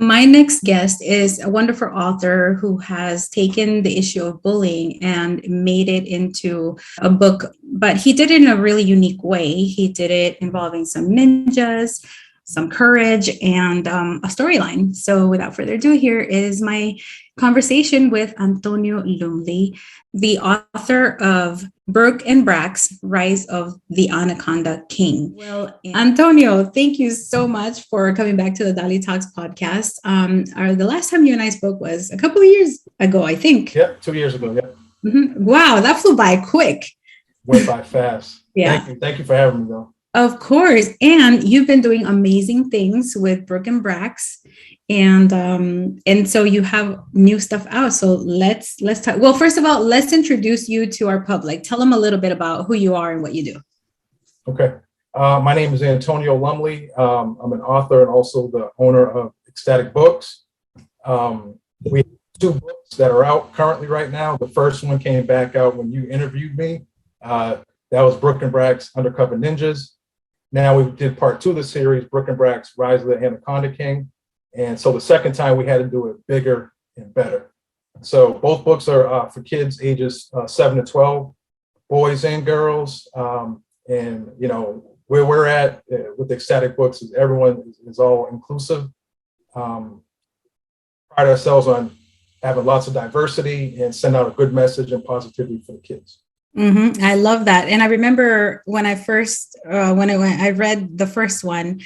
My next guest is a wonderful author who has taken the issue of bullying and made it into a book, but he did it in a really unique way. He did it involving some ninjas, some courage, and a storyline. So, without further ado, here is my conversation with Antonio Lumley, the author of Brooke and Brack's Rise of the Anaconda King. Well, Antonio, thank you so much for coming back to the Dalitalks podcast. The last time you and I spoke was a couple of years ago, I think. Yeah, 2 years ago. Yeah. Wow, that flew by quick. Went by fast. Yeah. Thank you for having me, though. Of course. And you've been doing amazing things with Brooke and Brax. And so you have new stuff out. So let's talk. Well, first of all, let's introduce you to our public. Tell them a little bit about who you are and what you do. Okay. My name is Antonio Lumley. I'm an author and also the owner of Ecstatic Books. We have two books that are out currently right now. The first one came back out when you interviewed me. That was Brooke and Brack's Undercover Ninjas. Now we did part 2 of the series, Brooke and Brack's Rise of the Anaconda King. And so the second time we had to do it bigger and better. So both books are for kids ages 7 to 12, boys and girls. And, you know, where we're at with Ecstatic Books is everyone is all inclusive. Pride ourselves on having lots of diversity and send out a good message and positivity for the kids. Mm-hmm. I love that. And I remember when I first, I read the first one,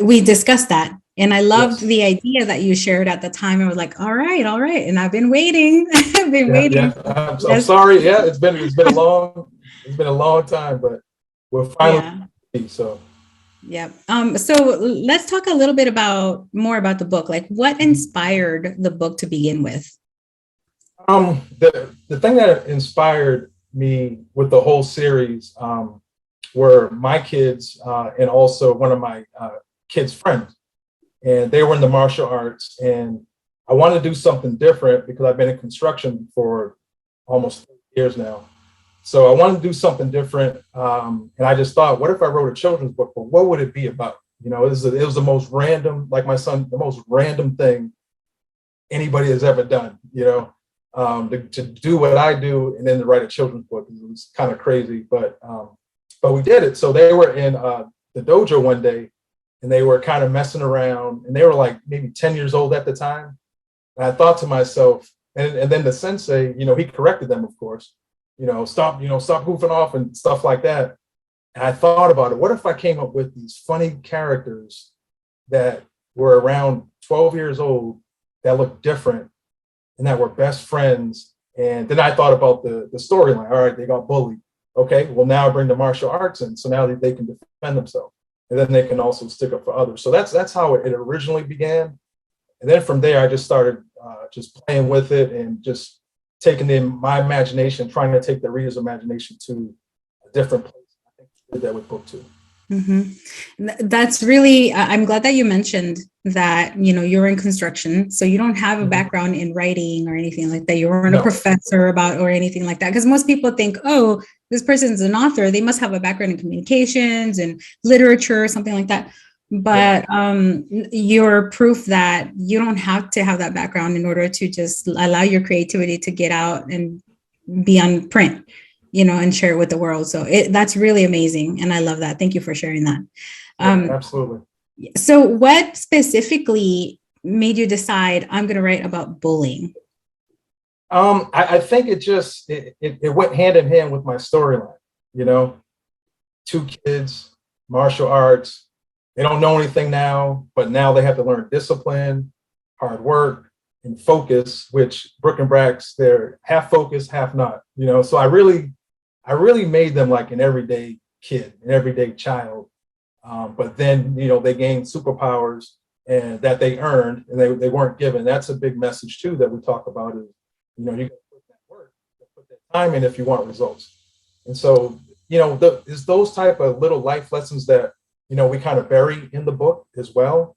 we discussed that. And I loved the idea that you shared at the time. I was like, all right. And I've been waiting. waiting. Yeah. I'm sorry. Yeah, it's been a long time, but we're finally so. Yeah. So let's talk a little bit more about the book. Like, what inspired the book to begin with? The thing that inspired me with the whole series were my kids and also one of my kids' friends. And they were in the martial arts, and I wanted to do something different because I've been in construction for almost 30 years now. So I wanted to do something different. And I just thought, what if I wrote a children's book? But what would it be about? You know, it was the most random, like my son, the most random thing anybody has ever done, you know, to do what I do and then to write a children's book. It was kind of crazy, but we did it. So they were in the dojo one day, and they were kind of messing around, and they were like maybe 10 years old at the time. And I thought to myself, and then the sensei, you know, he corrected them, of course, stop goofing off and stuff like that. And I thought about it. What if I came up with these funny characters that were around 12 years old that looked different and that were best friends? And then I thought about the storyline. All right, they got bullied. Okay, well, now I bring the martial arts in. So now they can defend themselves. And then they can also stick up for others. So that's how it originally began. And then from there, I just started just playing with it and just taking my imagination, trying to take the reader's imagination to a different place. I think I did that with book 2. Mm-hmm. That's really, I'm glad that you mentioned that, you know, you're in construction, so you don't have a background in writing or anything like that. You weren't a professor or anything like that. Because most people think, oh, this person's an author, they must have a background in communications and literature or something like that. But you're proof that you don't have to have that background in order to just allow your creativity to get out and be on print, you know, and share it with the world. So that's really amazing. And I love that. Thank you for sharing that. Absolutely. So what specifically made you decide I'm going to write about bullying? I think it went hand in hand with my storyline, you know, 2 kids, martial arts. They don't know anything now, but now they have to learn discipline, hard work, and focus, which Brooke and Brack's, they're half focused, half not, you know. So I really made them like an everyday kid, an everyday child. But then, you know, they gained superpowers and that they earned and they weren't given. That's a big message too that we talk about is, you know, you got to put that work, you got to put that time in if you want results. And so, you know, it's those type of little life lessons that, you know, we kind of bury in the book as well,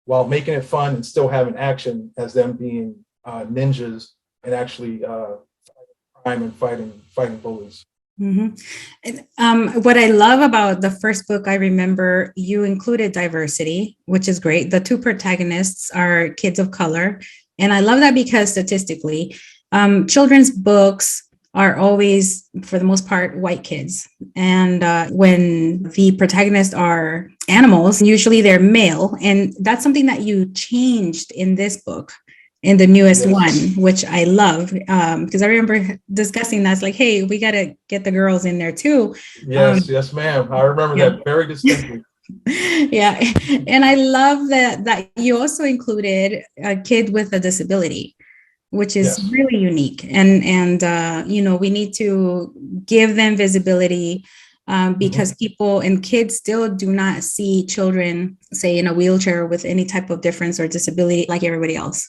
while making it fun and still having action as them being ninjas and actually fighting crime and fighting bullies. Mhm. What I love about the first book, I remember you included diversity, which is great. The two protagonists are kids of color. And I love that because statistically, children's books are always, for the most part, white kids. And when the protagonists are animals, usually they're male. And that's something that you changed in this book, in the newest Yes. one, which I love, because I remember discussing that's like, hey, we got to get the girls in there too. Yes, yes, ma'am. I remember Yeah. that very distinctly. Yeah, and I love that you also included a kid with a disability, which is Yes. really unique, and you know, we need to give them visibility, because people and kids still do not see children, say, in a wheelchair with any type of difference or disability like everybody else.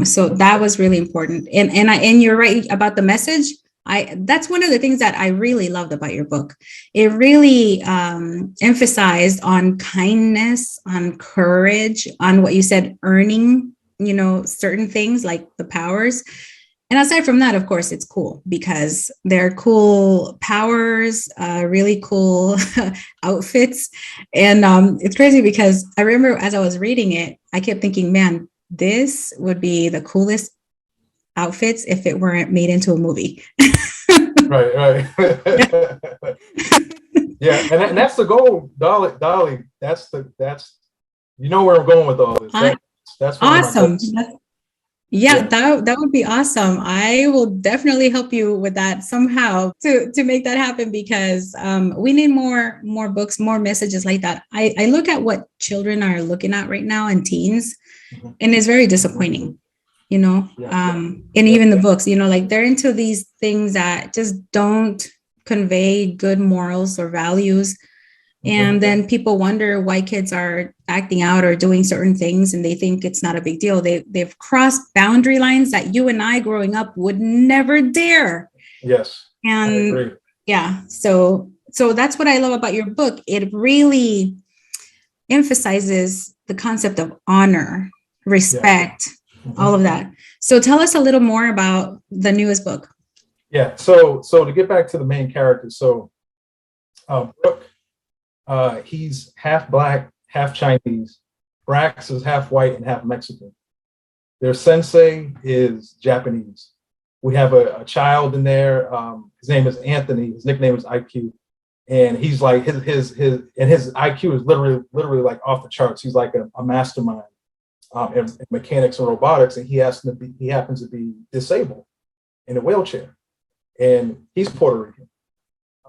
So that was really important, and you're right about the message. That's one of the things that I really loved about your book. It really emphasized on kindness, on courage, on what you said, earning, you know, certain things like the powers. And aside from that, of course, it's cool because they're cool powers, really cool outfits. And it's crazy because I remember as I was reading it, I kept thinking, man, this would be the coolest outfits if it weren't made into a movie. Right, right. Yeah, and that's the goal, Dolly. That's you know where I'm going with all this. That's one of my Awesome. goals. Yeah, Yeah. that would be awesome. I will definitely help you with that somehow to make that happen because we need more books, more messages like that. I look at what children are looking at right now and teens, Mhm. and it's very disappointing, you know. Yeah. And even the books, you know, like they're into these things that just don't convey good morals or values. And then people wonder why kids are acting out or doing certain things and they think it's not a big deal. They've crossed boundary lines that you and I growing up would never dare. Yes, I And agree. yeah, so that's what I love about your book. It really emphasizes the concept of honor, Yeah. respect, all of Mhm. that. So tell us a little more about the newest book. Yeah. So to get back to the main character, so Brooke, he's half black, half Chinese. Brax is half white and half Mexican. Their sensei is Japanese. We have a child in there. His name is Anthony. His nickname is IQ, and he's like his IQ is literally like off the charts. He's like a mastermind in mechanics and robotics, and he happens to be disabled in a wheelchair, and he's Puerto Rican.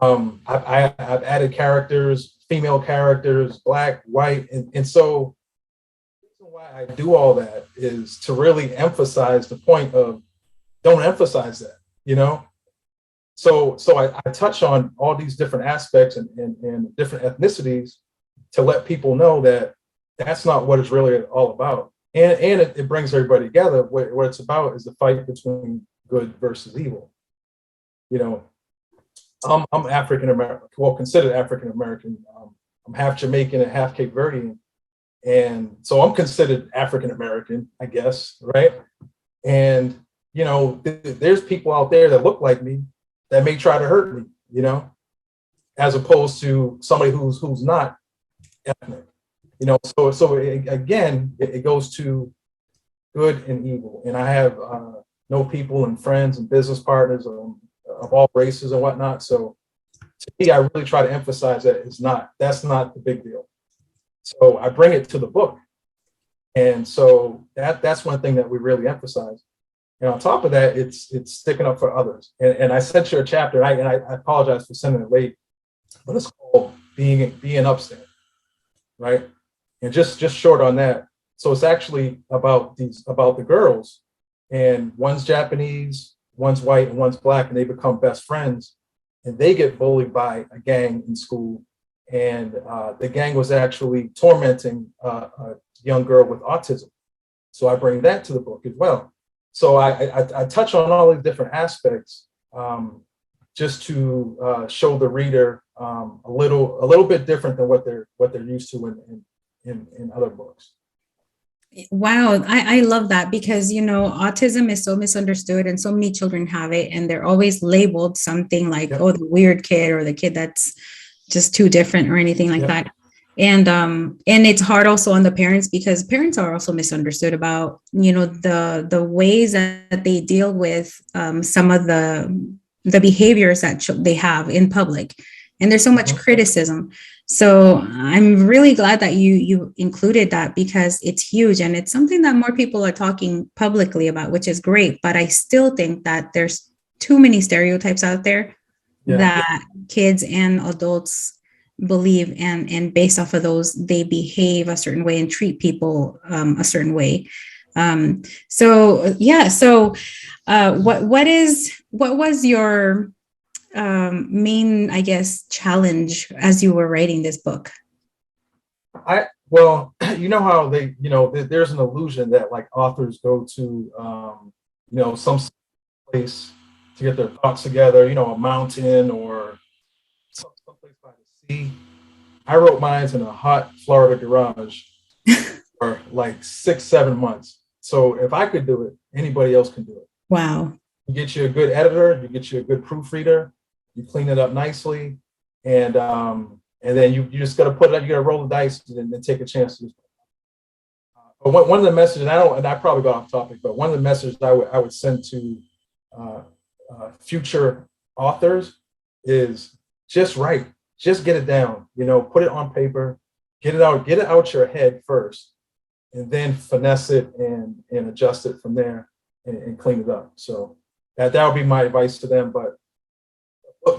I've added characters, female characters, black, white, and so the reason why I do all that is to really emphasize the point of don't emphasize that, you know. So I touch on all these different aspects and different ethnicities to let people know that that's not what it's really all about. And it brings everybody together. What it's about is the fight between good versus evil. You know, I'm African American, well, considered African American. I'm half Jamaican and half Cape Verdean. And so I'm considered African American, I guess, right? And, you know, there's people out there that look like me that may try to hurt me, you know, as opposed to somebody who's not ethnic, you know. Again, it goes to good and evil. And I have know people and friends and business partners of all races and whatnot. So to me, I really try to emphasize that that's not the big deal. So I bring it to the book. And so that's one thing that we really emphasize. And on top of that, it's sticking up for others. And I sent you a chapter, and I apologize for sending it late, but it's called being upstand, right? And just short on that. So it's actually about the girls, and one's Japanese, one's white, and one's black, and they become best friends, and they get bullied by a gang in school, and the gang was actually tormenting a young girl with autism. So I bring that to the book as well. So I touch on all these different aspects just to show the reader a little bit different than what they're used to in other books. Wow, I love that because, autism is so misunderstood and so many children have it and they're always labeled something like, Yep. oh, the weird kid or the kid that's just too different or anything like Yep. that. And it's hard also on the parents because parents are also misunderstood about, the ways that they deal with some of the behaviors that they have in public. And there's so much Mhm. criticism. So I'm really glad that you included that because it's huge and it's something that more people are talking publicly about, which is great. But I still think that there's too many stereotypes out there Yeah. that kids and adults believe, and based off of those, they behave a certain way and treat people a certain way. So yeah. So what was your main, I guess, challenge as you were writing this book? Well, you know how there's an illusion that like authors go to, some place to get their thoughts together, a mountain or someplace by the sea. I wrote mine in a hot Florida garage for like 6, 7 months. So if I could do it, anybody else can do it. Wow. You get you a good editor, you get you a good proofreader, you clean it up nicely, and then you just got to put it up. You got to roll the dice and then take a chance. But one of the messages, I probably got off topic, but one of the messages I would send to uh, future authors is just write, just get it down. Put it on paper, get it out your head first, and then finesse it and adjust it from there and clean it up. So that would be my advice to them. But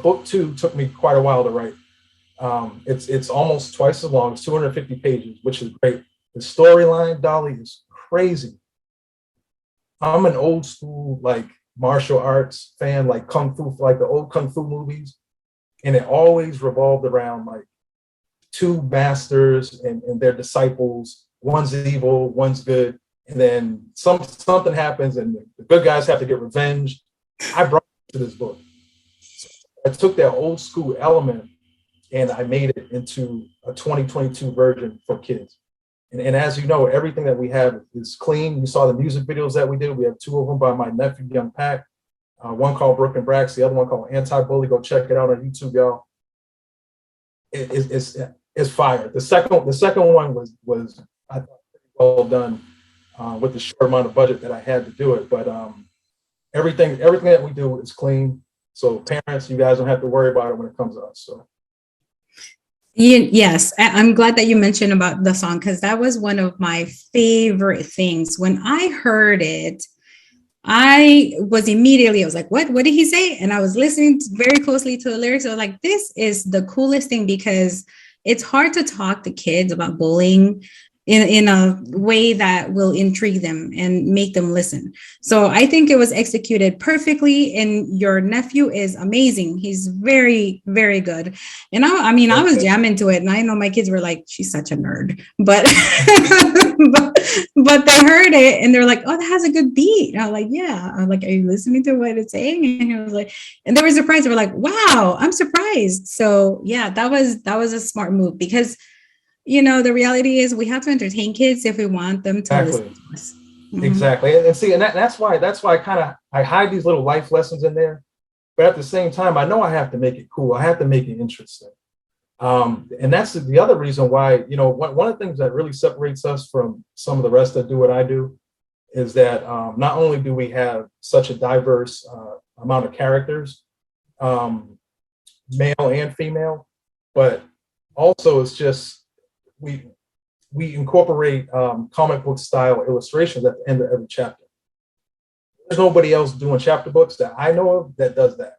book 2 took me quite a while to write. It's almost twice as long. It's 250 pages, which is great. The storyline, Dolly, is crazy. I'm an old school like martial arts fan, like kung fu, like the old kung fu movies, and it always revolved around like two masters and their disciples. One's evil, one's good, and then something happens, and the good guys have to get revenge. I brought it to this book. So I took that old school element and I made it into a 2022 version for kids. And as you know, everything that we have is clean. You saw the music videos that we did. We have 2 of them by my nephew, Young Pack. One called Brooklyn Brax, the other one called Anti-Bully. Go check it out on YouTube, y'all. It's fire. The second one was I thought pretty well done with the short amount of budget that I had to do it. But everything that we do is clean. So parents, you guys don't have to worry about it when it comes to us. So. Yes, I'm glad that you mentioned about the song because that was one of my favorite things. When I heard it, I was like, what did he say? And I was listening very closely to the lyrics. I was like, this is the coolest thing because it's hard to talk to kids about bullying in a way that will intrigue them and make them listen. So I think it was executed perfectly, and your nephew is amazing. He's very, very good. And I was jamming to it, and I know my kids were like, she's such a nerd, but but they heard it and they're like, oh, that has a good beat. And I was like, yeah. I'm like, are you listening to what it's saying? And he was like, and they were surprised. They were like, wow, I'm surprised. So yeah, that was a smart move because the reality is we have to entertain kids if we want them to listen to us. Mm-hmm. Exactly. And see, and that's why I hide these little life lessons in there. But at the same time, I know I have to make it cool. I have to make it interesting. And that's the other reason why, one of the things that really separates us from some of the rest that do what I do is that not only do we have such a diverse amount of characters, male and female, but also it's just, we incorporate comic book style illustrations at the end of every chapter. There's nobody else doing chapter books that I know of that does that.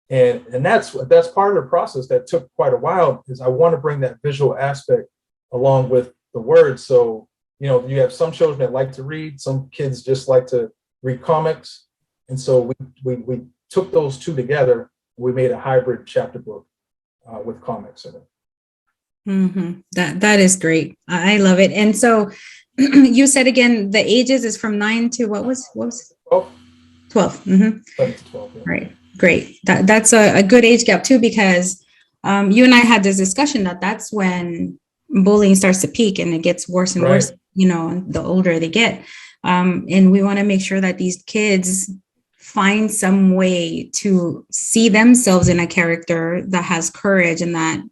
And that's part of the process that took quite a while is I want to bring that visual aspect along with the words. So, you have some children that like to read, some kids just like to read comics. And so we took those two together. We made a hybrid chapter book with comics in it. Mm-hmm. That is great. I love it. And so you said again, the ages is from 9 to what was 12. 12. Mm-hmm. 7 to 12. Yeah. Right. Great. That's a good age gap too, because you and I had this discussion that's when bullying starts to peak and it gets worse and worse. the older they get. And we want to make sure that these kids find some way to see themselves in a character that has courage and that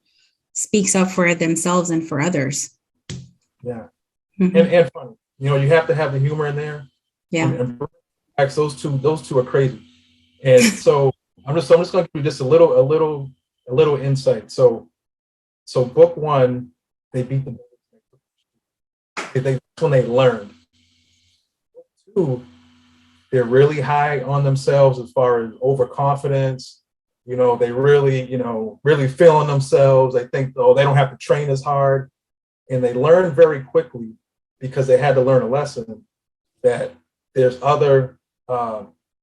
speaks up for themselves and for others. Yeah. And funny. You have to have the humor in there. Yeah. And those two are crazy. And so I'm just going to give you just a little insight. So book one, they beat the that's when they learned. Book two, they're really high on themselves as far as overconfidence. They really feeling themselves. They think, they don't have to train as hard. And they learn very quickly because they had to learn a lesson that there's other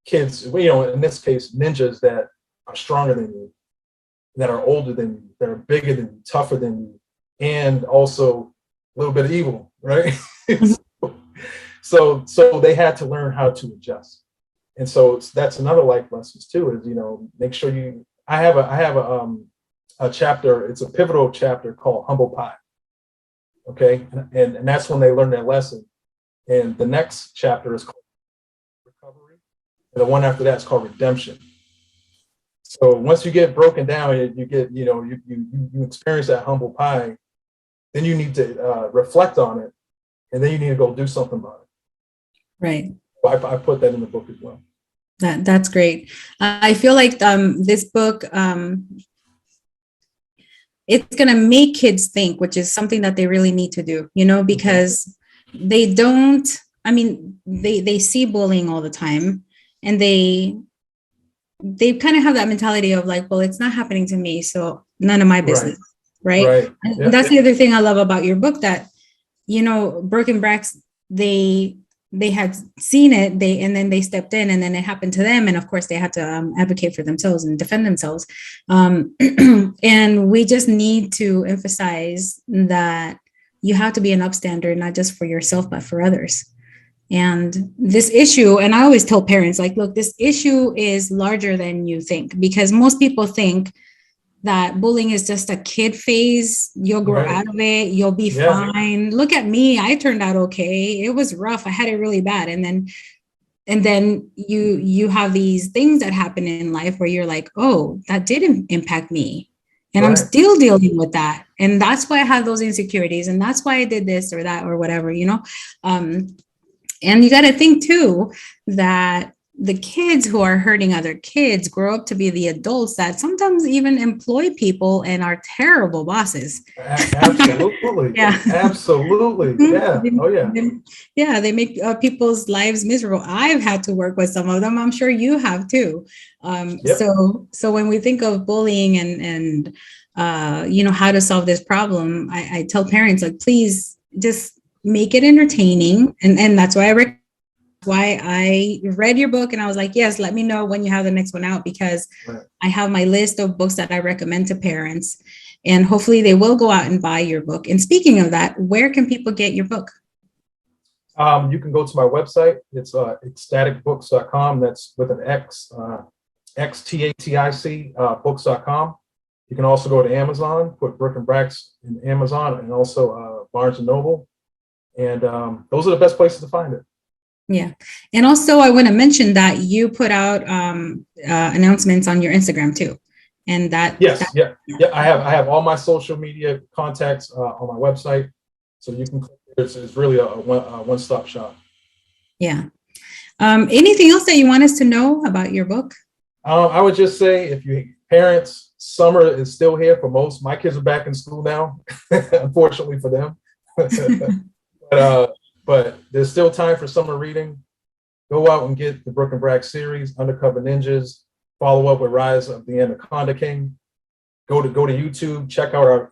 kids, in this case, ninjas that are stronger than you, that are older than you, that are bigger than you, tougher than you, and also a little bit of evil, right? So they had to learn how to adjust. And so that's another life lessons too, is, make sure I have a chapter, it's a pivotal chapter called Humble Pie. Okay. And that's when they learn their lesson. And the next chapter is called Recovery. And the one after that is called Redemption. So once you get broken down, you get, you experience that humble pie, then you need to reflect on it. And then you need to go do something about it. Right. I put that in the book as well. That's great. I feel like this book, it's going to make kids think, which is something that they really need to do, because they don't, they see bullying all the time, and they kind of have that mentality of like, well, it's not happening to me, so none of my business. Right. And that's the other thing I love about your book, that, Broken Bracks, they had seen it, and then they stepped in, and then it happened to them. And of course they had to advocate for themselves and defend themselves. And we just need to emphasize that you have to be an upstander, not just for yourself, but for others. And this issue, and I always tell parents, like, look, this issue is larger than you think, because most people think that bullying is just a kid phase. You'll grow out of it. You'll be fine. Look at me. I turned out okay. It was rough. I had it really bad. And then you have these things that happen in life where you're like, oh, that did impact me. And I'm still dealing with that. And that's why I have those insecurities. And that's why I did this or that or whatever, and you got to think too, that the kids who are hurting other kids grow up to be the adults that sometimes even employ people and are terrible bosses. Absolutely. Yeah. Absolutely. Yeah. Oh, yeah. Yeah. They make people's lives miserable. I've had to work with some of them. I'm sure you have too. So when we think of bullying and how to solve this problem, I tell parents, like, please just make it entertaining. And that's why I read your book, and I was like, yes, let me know when you have the next one out, because I have my list of books that I recommend to parents, and hopefully they will go out and buy your book. And speaking of that, where can people get your book? You can go to my website. It's ecstaticbooks.com. That's with an X, XTATIC, books.com. You can also go to Amazon, put Broken Bracks in Amazon, and also Barnes and Noble. And those are the best places to find it. Yeah. And also I want to mention that you put out announcements on your Instagram too. And that. Yeah. I have all my social media contacts on my website. So you can, it's really a one-stop shop. Yeah. Anything else that you want us to know about your book? I would just say, if you parents, summer is still here for most. My kids are back in school now, unfortunately for them. But there's still time for summer reading. Go out and get the Broken Bracks series, Undercover Ninjas. Follow up with Rise of the Anaconda King. Go to YouTube, check out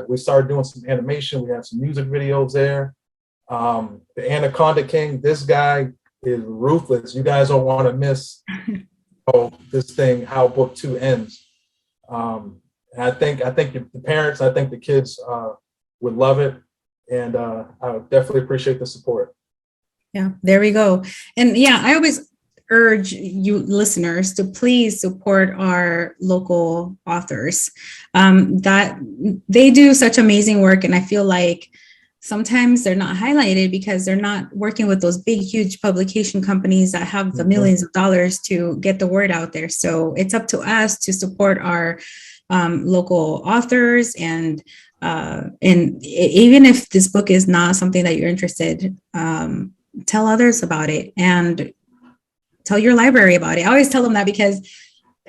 we started doing some animation. We have some music videos there. The Anaconda King, this guy is ruthless. You guys don't want to miss how book 2 ends. And I think the parents, I think the kids would love it. And I would definitely appreciate the support. Yeah, there we go. And yeah, I always urge you listeners to please support our local authors. That they do such amazing work. And I feel like sometimes they're not highlighted because they're not working with those big, huge publication companies that have the millions of dollars to get the word out there. So it's up to us to support our local authors, and even if this book is not something that you're interested, tell others about it and tell your library about it. I always tell them that because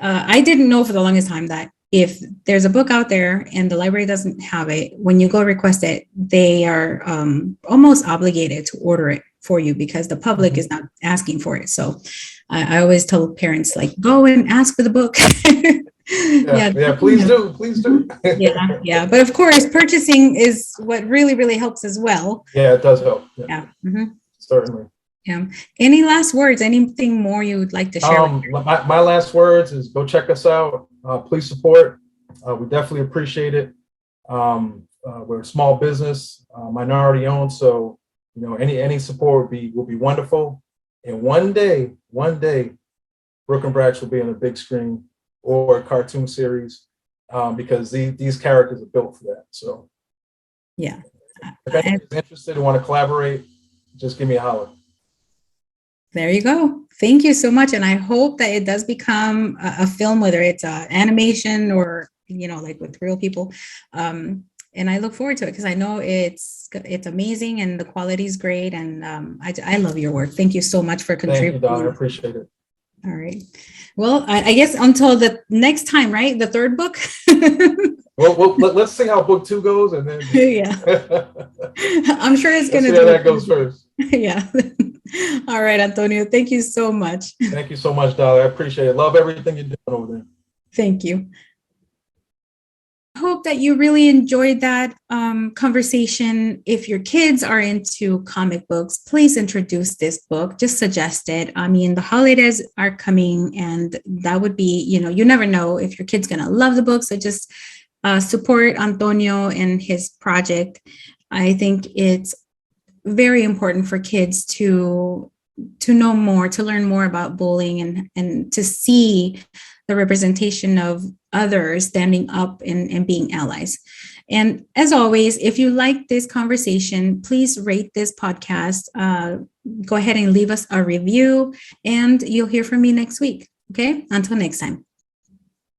I didn't know for the longest time that if there's a book out there and the library doesn't have it, when you go request it, they are almost obligated to order it for you because the public is not asking for it. So I always tell parents, like, go and ask for the book. Yeah, please do. Yeah. But of course, purchasing is what really helps as well. Yeah, it does help. Yeah. Certainly. Yeah. Any last words? Anything more you would like to share? My last words is go check us out. Please support. We definitely appreciate it. We're a small business, minority owned, so any support will be wonderful. And one day, Brooke and Branch will be on a big screen or a cartoon series, because these characters are built for that. So yeah, if anyone's interested and want to collaborate, just give me a holler. There you go. Thank you so much. And I hope that it does become a film, whether it's animation or, like with real people. And I look forward to it because I know it's amazing and the quality is great. And I love your work. Thank you so much for contributing. Thank you, Donna. I appreciate it. All right. Well, I guess until the next time, right? The third book. Well, let's see how book 2 goes, and then yeah, I'm sure it's gonna. See how that goes first. Yeah. All right, Antonio. Thank you so much. Thank you so much, Dolly. I appreciate it. Love everything you're doing over there. Thank you. I hope that you really enjoyed that conversation. If your kids are into comic books, please introduce this book. Just suggest it. I mean, the holidays are coming, and that would be, you never know if your kid's gonna love the book. So just support Antonio and his project. I think it's very important for kids to know more, to learn more about bullying, and to see the representation of others standing up and being allies. And as always, if you like this conversation, please rate this podcast. Go ahead and leave us a review, and you'll hear from me next week. Okay, until next time.